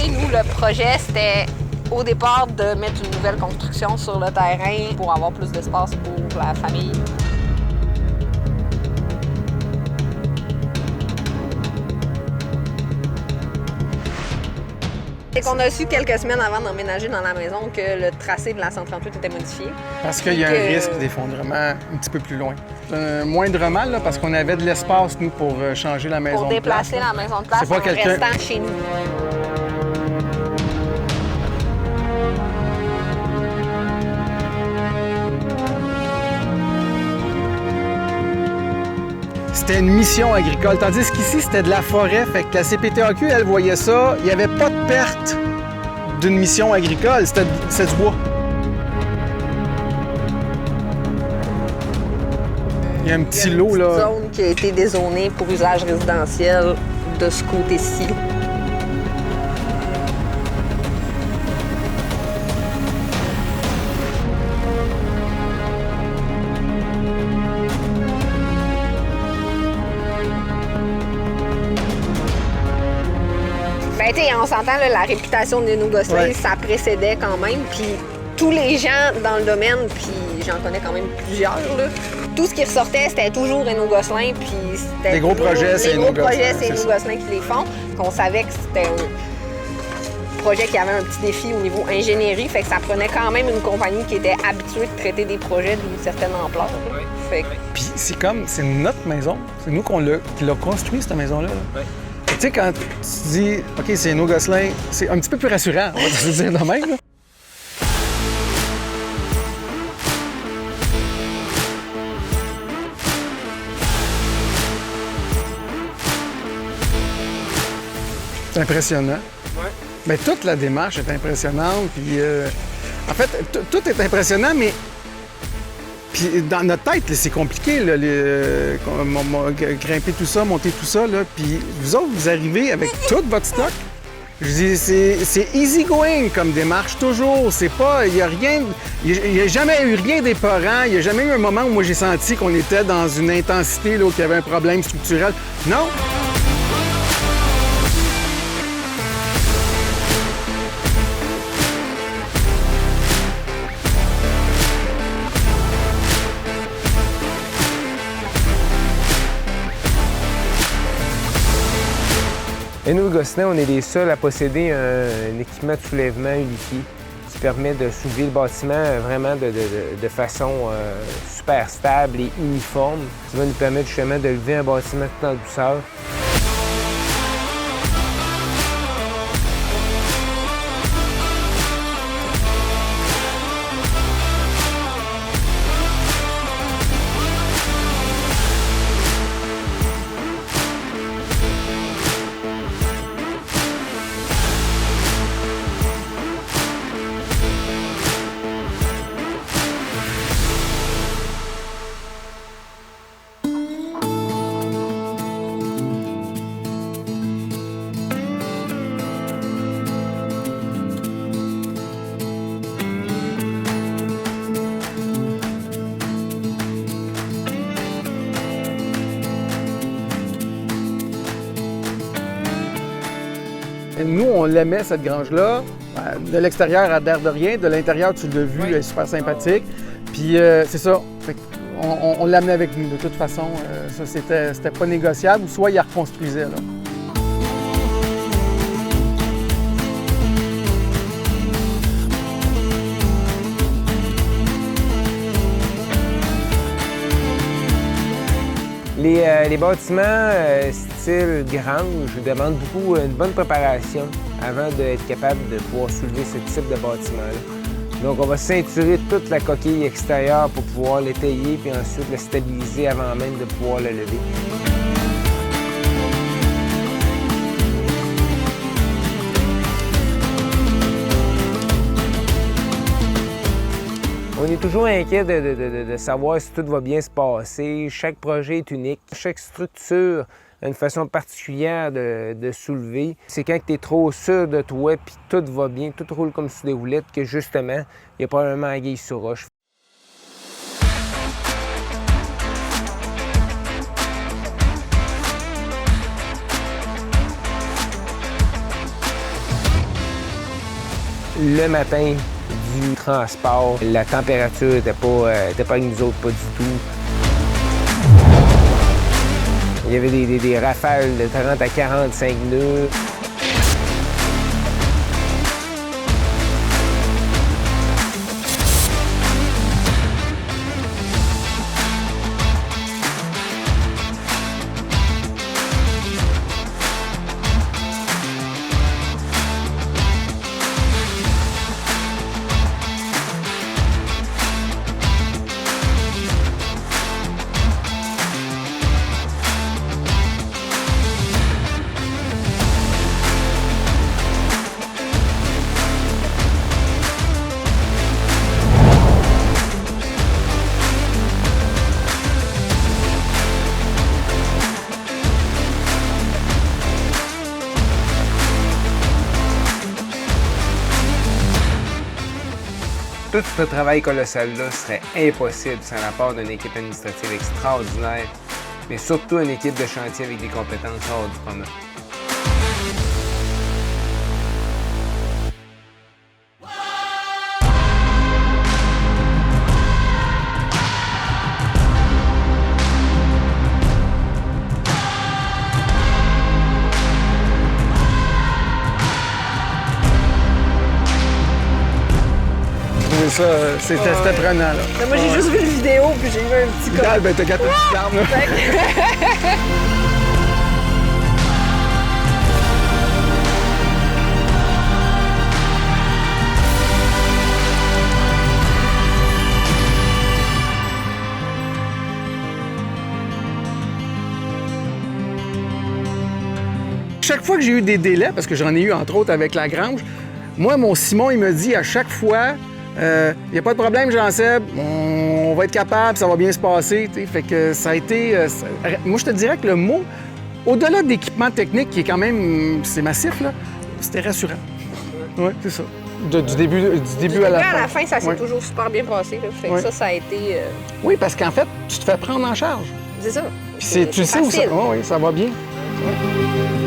Nous, le projet, c'était au départ de mettre une nouvelle construction sur le terrain pour avoir plus d'espace pour la famille. C'est qu'on a su quelques semaines avant d'emménager dans la maison que le tracé de la 138 était modifié. Parce qu'il y a un risque d'effondrement un petit peu plus loin. Moindrement, là, parce qu'on avait de l'espace, nous, pour changer la maison pour de place. Pour déplacer la maison de place C'est pas en restant chez nous. C'était une mission agricole, tandis qu'ici, c'était de la forêt. Fait que la CPTAQ, elle voyait ça, il n'y avait pas de perte d'une mission agricole, c'était du bois. Il y a un petit lot, là. Il y a une zone qui a été dézonée pour usage résidentiel de ce côté-ci. On s'entend, là, la réputation de nos Gosselin, ça précédait quand même. Puis tous les gens dans le domaine, puis j'en connais quand même plusieurs, là, tout ce qui ressortait, c'était toujours Renaud Gosselin. Puis c'était les gros projets, c'est Renaud Gosselin qui les font. Qu'on savait que c'était un projet qui avait un petit défi au niveau ingénierie. Fait que ça prenait quand même une compagnie qui était habituée de traiter des projets d'une certaine ampleur. Fait que... Puis c'est notre maison. C'est nous qui l'a construit, cette maison-là. Là. Tu sais, quand tu dis, OK, c'est Renaud Gosselin, c'est un petit peu plus rassurant, on va se dire de même. Là. C'est impressionnant. Ouais. Bien, toute la démarche est impressionnante. Puis, en fait, tout est impressionnant, mais puis dans notre tête, c'est compliqué, là, grimper tout ça, monter tout ça. Là. Puis vous autres, vous arrivez avec tout votre stock. Je dis, c'est easy going comme démarche, toujours. C'est pas, il n'y a jamais eu rien d'épeurant. Il n'y a jamais eu un moment où moi j'ai senti qu'on était dans une intensité, là, qu'il y avait un problème structurel. Non. Renaud Gosselin, on est les seuls à posséder un équipement de soulèvement unifié qui permet de soulever le bâtiment vraiment de façon super stable et uniforme. Ça va nous permettre justement de lever un bâtiment tout en douceur. Nous, on l'aimait, cette grange-là. De l'extérieur, elle a l'air de rien. De l'intérieur, tu l'as vu, elle est super sympathique. Puis c'est ça. on l'amenait avec nous. De toute façon, ça, c'était pas négociable. Soit il la reconstruisait, là. Les bâtiments style grange demandent beaucoup une bonne préparation avant d'être capable de pouvoir soulever ce type de bâtiment-là. Donc on va ceinturer toute la coquille extérieure pour pouvoir l'étayer puis ensuite le stabiliser avant même de pouvoir le lever. On est toujours inquiet de savoir si tout va bien se passer. Chaque projet est unique. Chaque structure a une façon particulière de soulever. C'est quand tu es trop sûr de toi puis tout va bien, tout roule comme sur des roulettes que justement, il y a probablement anguille sur roche. Le matin du transport, la température n'était pas avec nous autres, pas du tout. Il y avait des rafales de 30 à 45 nœuds. Tout ce travail colossal-là serait impossible sans l'apport d'une équipe administrative extraordinaire, mais surtout une équipe de chantier avec des compétences hors du commun. Ça, c'était prenant, là. Mais moi, j'ai juste vu une vidéo, puis j'ai vu un petit Ah, ben t'as quatre petites armes, là. Chaque fois que j'ai eu des délais, parce que j'en ai eu entre autres avec la grange, moi, mon Simon, il me dit à chaque fois, il n'y a pas de problème, Jean-Seb, on va être capable, ça va bien se passer. T'sais. Fait que ça a été... moi, je te dirais que le mot, au-delà de l'équipement technique, qui est quand même... c'est massif, là, c'était rassurant. Oui, c'est ça. Du début à la fin. À la fin, ça s'est toujours super bien passé. Là. Fait que ça a été... Oui, parce qu'en fait, tu te fais prendre en charge. C'est ça. Puis tu sais où ça... oui, ça va bien. Ouais.